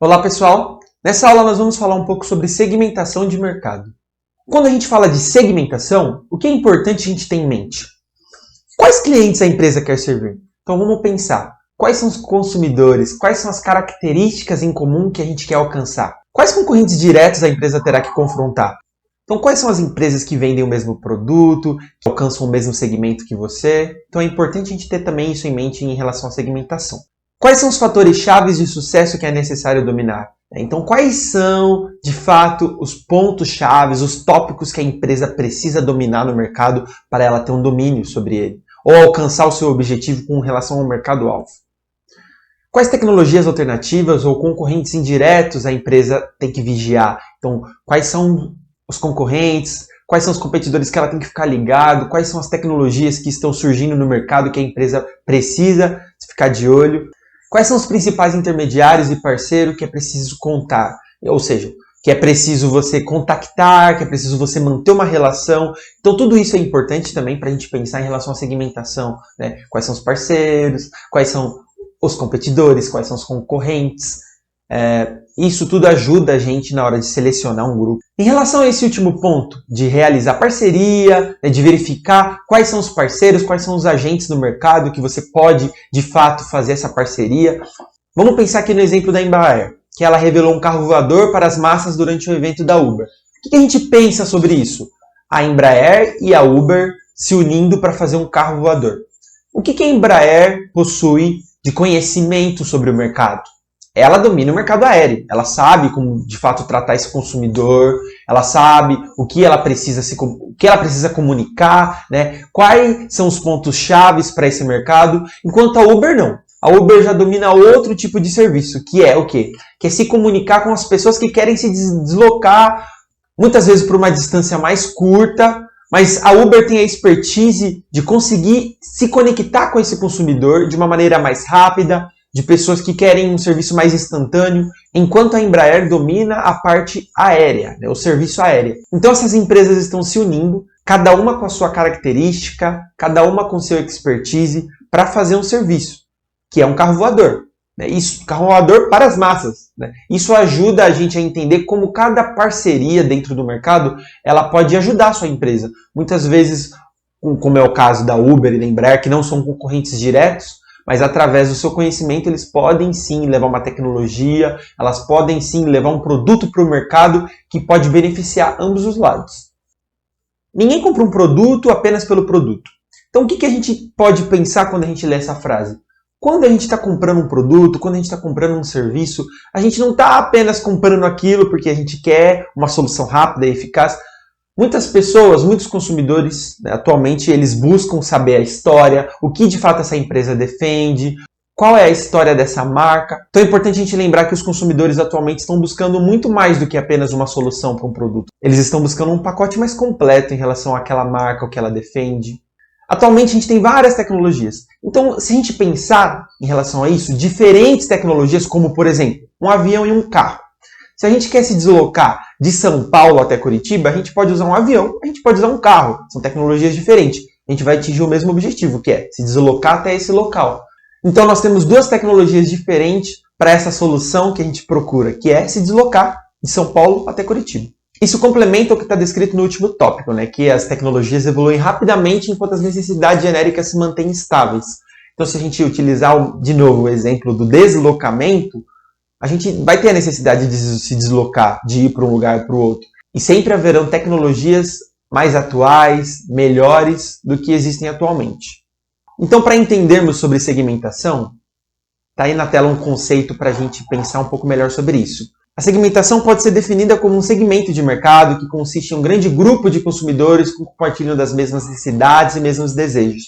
Olá pessoal, nessa aula nós vamos falar um pouco sobre segmentação de mercado. Quando a gente fala de segmentação, o que é importante a gente ter em mente? Quais clientes a empresa quer servir? Então vamos pensar, quais são os consumidores, quais são as características em comum que a gente quer alcançar? Quais concorrentes diretos a empresa terá que confrontar? Então quais são as empresas que vendem o mesmo produto, que alcançam o mesmo segmento que você? Então é importante a gente ter também isso em mente em relação à segmentação. Quais são os fatores chaves de sucesso que é necessário dominar? Então, quais são, de fato, os pontos chaves, os tópicos que a empresa precisa dominar no mercado para ela ter um domínio sobre ele? Ou alcançar o seu objetivo com relação ao mercado-alvo? Quais tecnologias alternativas ou concorrentes indiretos a empresa tem que vigiar? Então, quais são os concorrentes? Quais são os competidores que ela tem que ficar ligado? Quais são as tecnologias que estão surgindo no mercado que a empresa precisa ficar de olho? Quais são os principais intermediários e parceiros que é preciso contar? Ou seja, que é preciso você contactar, que é preciso você manter uma relação. Então tudo isso é importante também para a gente pensar em relação à segmentação, né? Quais são os parceiros, quais são os competidores, quais são os concorrentes. Isso tudo ajuda a gente na hora de selecionar um grupo. Em relação a esse último ponto, de realizar parceria, de verificar quais são os parceiros, quais são os agentes do mercado que você pode, de fato, fazer essa parceria. Vamos pensar aqui no exemplo da Embraer, que ela revelou um carro voador para as massas durante o evento da Uber. O que a gente pensa sobre isso? A Embraer e a Uber se unindo para fazer um carro voador. O que a Embraer possui de conhecimento sobre o mercado? Ela domina o mercado aéreo, ela sabe como de fato tratar esse consumidor, ela sabe o que ela precisa comunicar, né? Quais são os pontos chaves para esse mercado, enquanto a Uber não. A Uber já domina outro tipo de serviço, que é o quê? Que é se comunicar com as pessoas que querem se deslocar, muitas vezes por uma distância mais curta, mas a Uber tem a expertise de conseguir se conectar com esse consumidor de uma maneira mais rápida, de pessoas que querem um serviço mais instantâneo, enquanto a Embraer domina a parte aérea, né, o serviço aéreo. Então essas empresas estão se unindo, cada uma com a sua característica, cada uma com seu expertise, para fazer um serviço, que é um carro voador. Né? Isso, carro voador para as massas. Né? Isso ajuda a gente a entender como cada parceria dentro do mercado ela pode ajudar a sua empresa. Muitas vezes, como é o caso da Uber e da Embraer, que não são concorrentes diretos, mas através do seu conhecimento eles podem sim levar uma tecnologia, elas podem sim levar um produto para o mercado que pode beneficiar ambos os lados. Ninguém compra um produto apenas pelo produto. Então o que a gente pode pensar quando a gente lê essa frase? Quando a gente está comprando um produto, quando a gente está comprando um serviço, a gente não está apenas comprando aquilo porque a gente quer uma solução rápida e eficaz. Muitas pessoas, muitos consumidores, né, atualmente, eles buscam saber a história, o que de fato essa empresa defende, qual é a história dessa marca. Então é importante a gente lembrar que os consumidores atualmente estão buscando muito mais do que apenas uma solução para um produto. Eles estão buscando um pacote mais completo em relação àquela marca, o que ela defende. Atualmente a gente tem várias tecnologias. Então, se a gente pensar em relação a isso, diferentes tecnologias, como por exemplo, um avião e um carro. Se a gente quer se deslocar de São Paulo até Curitiba, a gente pode usar um avião, a gente pode usar um carro. São tecnologias diferentes. A gente vai atingir o mesmo objetivo, que é se deslocar até esse local. Então nós temos duas tecnologias diferentes para essa solução que a gente procura, que é se deslocar de São Paulo até Curitiba. Isso complementa o que está descrito no último tópico, né? Que as tecnologias evoluem rapidamente enquanto as necessidades genéricas se mantêm estáveis. Então se a gente utilizar de novo o exemplo do deslocamento, a gente vai ter a necessidade de se deslocar, de ir para um lugar para o outro. E sempre haverão tecnologias mais atuais, melhores do que existem atualmente. Então, para entendermos sobre segmentação, está aí na tela um conceito para a gente pensar um pouco melhor sobre isso. A segmentação pode ser definida como um segmento de mercado que consiste em um grande grupo de consumidores que compartilham das mesmas necessidades e mesmos desejos.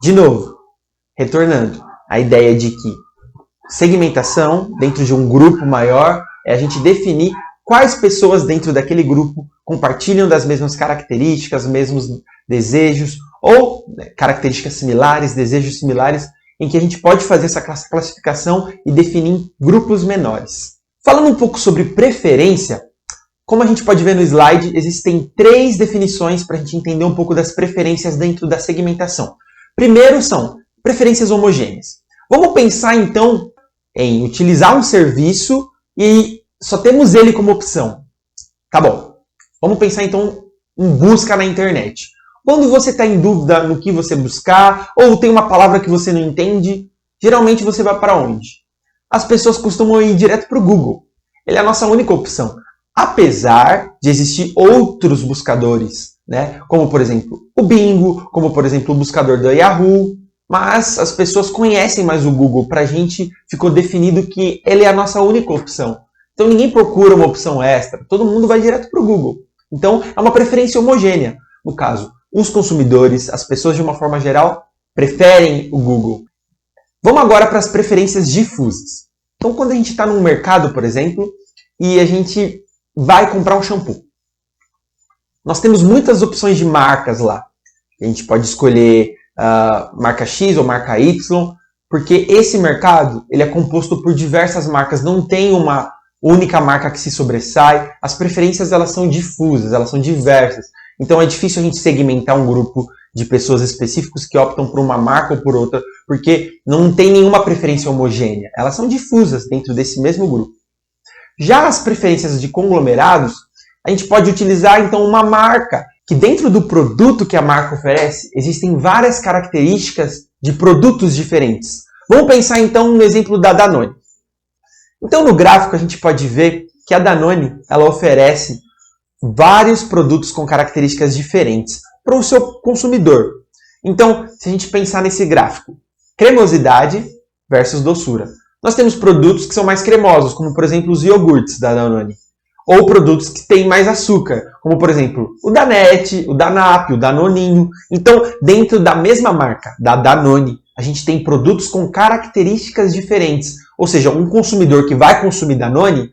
De novo, retornando, a ideia de que segmentação, dentro de um grupo maior, é a gente definir quais pessoas dentro daquele grupo compartilham das mesmas características, mesmos desejos, ou características similares, desejos similares, em que a gente pode fazer essa classificação e definir grupos menores. Falando um pouco sobre preferência, como a gente pode ver no slide, existem 3 definições para a gente entender um pouco das preferências dentro da segmentação. Primeiro são preferências homogêneas. Vamos pensar então em utilizar um serviço e só temos ele como opção. Tá bom, vamos pensar então em busca na internet. Quando você está em dúvida no que você buscar, ou tem uma palavra que você não entende, geralmente você vai para onde? As pessoas costumam ir direto para o Google. Ele é a nossa única opção. Apesar de existir outros buscadores, né? Como, por exemplo, o Bingo, como, por exemplo, o buscador da Yahoo. Mas as pessoas conhecem mais o Google. Para a gente ficou definido que ele é a nossa única opção. Então ninguém procura uma opção extra. Todo mundo vai direto para o Google. Então é uma preferência homogênea. No caso, os consumidores, as pessoas de uma forma geral, preferem o Google. Vamos agora para as preferências difusas. Então quando a gente está num mercado, por exemplo, e a gente vai comprar um shampoo. Nós temos muitas opções de marcas lá. A gente pode escolher marca X ou marca Y, porque esse mercado ele é composto por diversas marcas, não tem uma única marca que se sobressai. As preferências elas são difusas, elas são diversas. Então é difícil a gente segmentar um grupo de pessoas específicos que optam por uma marca ou por outra, porque não tem nenhuma preferência homogênea. Elas são difusas dentro desse mesmo grupo. Já as preferências de conglomerados, a gente pode utilizar então uma marca, que dentro do produto que a marca oferece, existem várias características de produtos diferentes. Vamos pensar então no exemplo da Danone. Então no gráfico a gente pode ver que a Danone ela oferece vários produtos com características diferentes para o seu consumidor. Então, se a gente pensar nesse gráfico, cremosidade versus doçura. Nós temos produtos que são mais cremosos, como por exemplo os iogurtes da Danone. Ou produtos que têm mais açúcar, como por exemplo o Danette, o Danap, o Danoninho. Então, dentro da mesma marca, da Danone, a gente tem produtos com características diferentes. Ou seja, um consumidor que vai consumir Danone,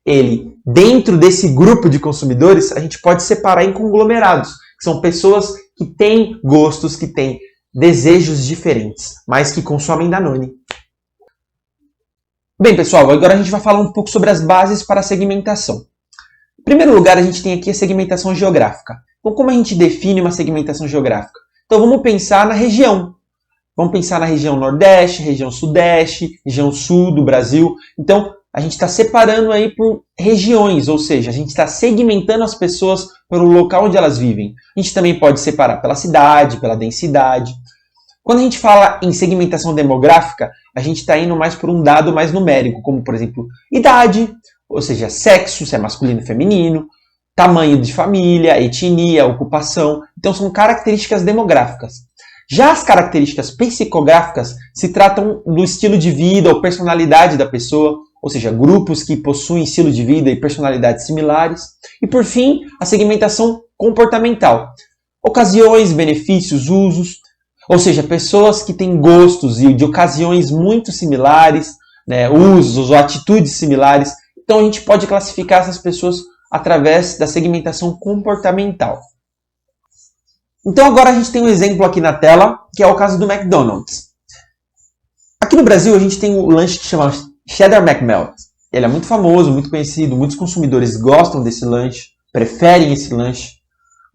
ele, dentro desse grupo de consumidores, a gente pode separar em conglomerados, que são pessoas que têm gostos, que têm desejos diferentes, mas que consomem Danone. Bem, pessoal, agora a gente vai falar um pouco sobre as bases para a segmentação. Em primeiro lugar, a gente tem aqui a segmentação geográfica. Então, como a gente define uma segmentação geográfica? Então, vamos pensar na região. Vamos pensar na região Nordeste, região Sudeste, região Sul do Brasil. Então, a gente está separando aí por regiões, ou seja, a gente está segmentando as pessoas pelo local onde elas vivem. A gente também pode separar pela cidade, pela densidade. Quando a gente fala em segmentação demográfica, a gente está indo mais por um dado mais numérico, como, por exemplo, idade, ou seja, sexo, se é masculino ou feminino, tamanho de família, etnia, ocupação. Então, são características demográficas. Já as características psicográficas se tratam do estilo de vida ou personalidade da pessoa, ou seja, grupos que possuem estilo de vida e personalidades similares. E, por fim, a segmentação comportamental. Ocasiões, benefícios, usos. Ou seja, pessoas que têm gostos e de ocasiões muito similares, né, usos ou atitudes similares. Então a gente pode classificar essas pessoas através da segmentação comportamental. Então agora a gente tem um exemplo aqui na tela, que é o caso do McDonald's. Aqui no Brasil a gente tem um lanche que chama Cheddar McMelt. Ele é muito famoso, muito conhecido, muitos consumidores gostam desse lanche, preferem esse lanche.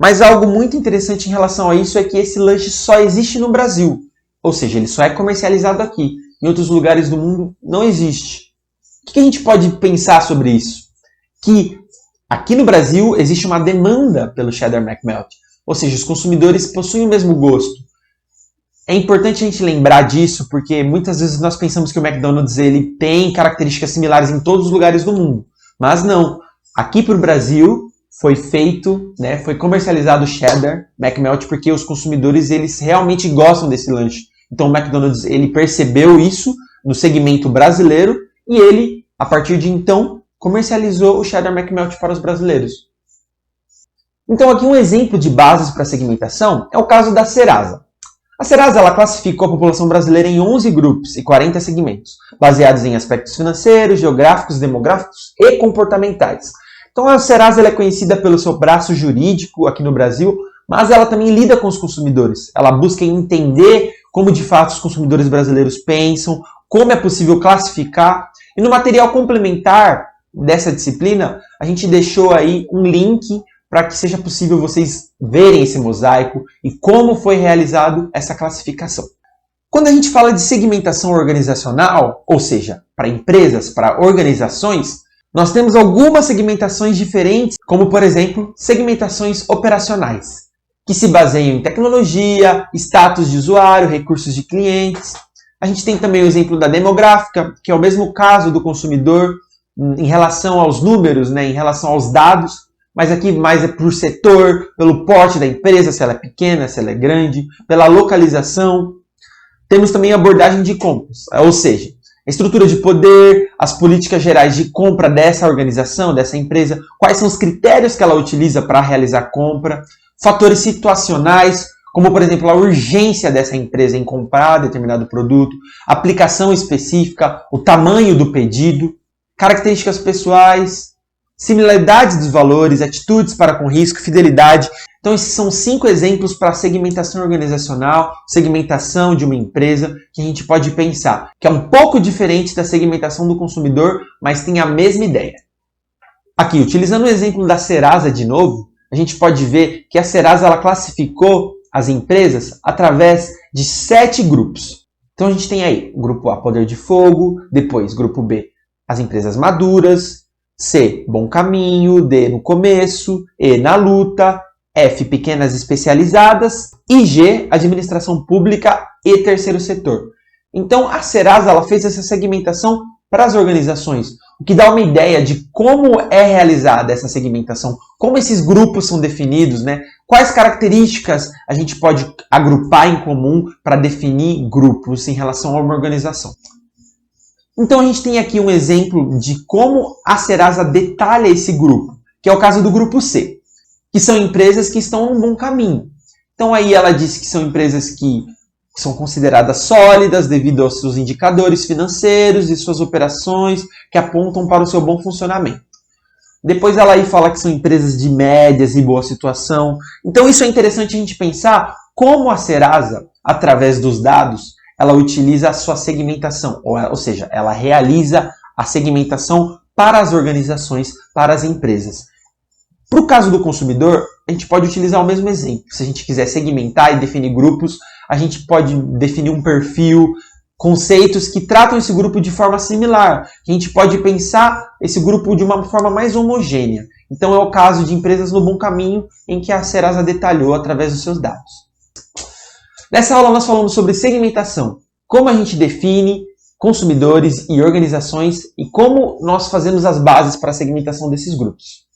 Mas algo muito interessante em relação a isso é que esse lanche só existe no Brasil. Ou seja, ele só é comercializado aqui. Em outros lugares do mundo não existe. O que a gente pode pensar sobre isso? Que aqui no Brasil existe uma demanda pelo Cheddar McMelt. Ou seja, os consumidores possuem o mesmo gosto. É importante a gente lembrar disso porque muitas vezes nós pensamos que o McDonald's ele tem características similares em todos os lugares do mundo. Mas não. Aqui para o Brasil foi feito, né, foi comercializado o Cheddar McMelt porque os consumidores eles realmente gostam desse lanche. Então o McDonald's ele percebeu isso no segmento brasileiro e ele, a partir de então, comercializou o Cheddar McMelt para os brasileiros. Então aqui um exemplo de bases para segmentação é o caso da Serasa. A Serasa ela classificou a população brasileira em 11 grupos e 40 segmentos, baseados em aspectos financeiros, geográficos, demográficos e comportamentais. Então a Serasa ela é conhecida pelo seu braço jurídico aqui no Brasil, mas ela também lida com os consumidores. Ela busca entender como de fato os consumidores brasileiros pensam, como é possível classificar. E no material complementar dessa disciplina, a gente deixou aí um link para que seja possível vocês verem esse mosaico e como foi realizado essa classificação. Quando a gente fala de segmentação organizacional, ou seja, para empresas, para organizações, Nós temos algumas segmentações diferentes, como por exemplo, segmentações operacionais, que se baseiam em tecnologia, status de usuário, recursos de clientes. A gente tem também o exemplo da demográfica, que é o mesmo caso do consumidor em relação aos números, né, em relação aos dados, mas aqui mais é por setor, pelo porte da empresa, se ela é pequena, se ela é grande, pela localização. Temos também a abordagem de compras, ou seja, a estrutura de poder, as políticas gerais de compra dessa organização, dessa empresa, quais são os critérios que ela utiliza para realizar a compra, fatores situacionais, como por exemplo a urgência dessa empresa em comprar determinado produto, aplicação específica, o tamanho do pedido, características pessoais, similaridades dos valores, atitudes para com risco, fidelidade. Então esses são 5 exemplos para segmentação organizacional, segmentação de uma empresa, que a gente pode pensar, que é um pouco diferente da segmentação do consumidor, mas tem a mesma ideia. Aqui, utilizando o exemplo da Serasa de novo, a gente pode ver que a Serasa ela classificou as empresas através de 7 grupos. Então a gente tem aí o grupo A, Poder de Fogo, depois grupo B, as empresas maduras, C, Bom Caminho, D, no começo, E, na luta, F, pequenas especializadas e G, administração pública e terceiro setor. Então a Serasa ela fez essa segmentação para as organizações, o que dá uma ideia de como é realizada essa segmentação, como esses grupos são definidos, né? Quais características a gente pode agrupar em comum para definir grupos em relação a uma organização. Então a gente tem aqui um exemplo de como a Serasa detalha esse grupo, que é o caso do grupo C, que são empresas que estão num bom caminho. Então aí ela disse que são empresas que são consideradas sólidas devido aos seus indicadores financeiros e suas operações que apontam para o seu bom funcionamento. Depois ela aí fala que são empresas de médias e boa situação. Então isso é interessante a gente pensar como a Serasa, através dos dados, ela utiliza a sua segmentação, ou seja, ela realiza a segmentação para as organizações, para as empresas. Para o caso do consumidor, a gente pode utilizar o mesmo exemplo. Se a gente quiser segmentar e definir grupos, a gente pode definir um perfil, conceitos que tratam esse grupo de forma similar. A gente pode pensar esse grupo de uma forma mais homogênea. Então é o caso de empresas no bom caminho, em que a Serasa detalhou através dos seus dados. Nessa aula nós falamos sobre segmentação, como a gente define consumidores e organizações e como nós fazemos as bases para a segmentação desses grupos.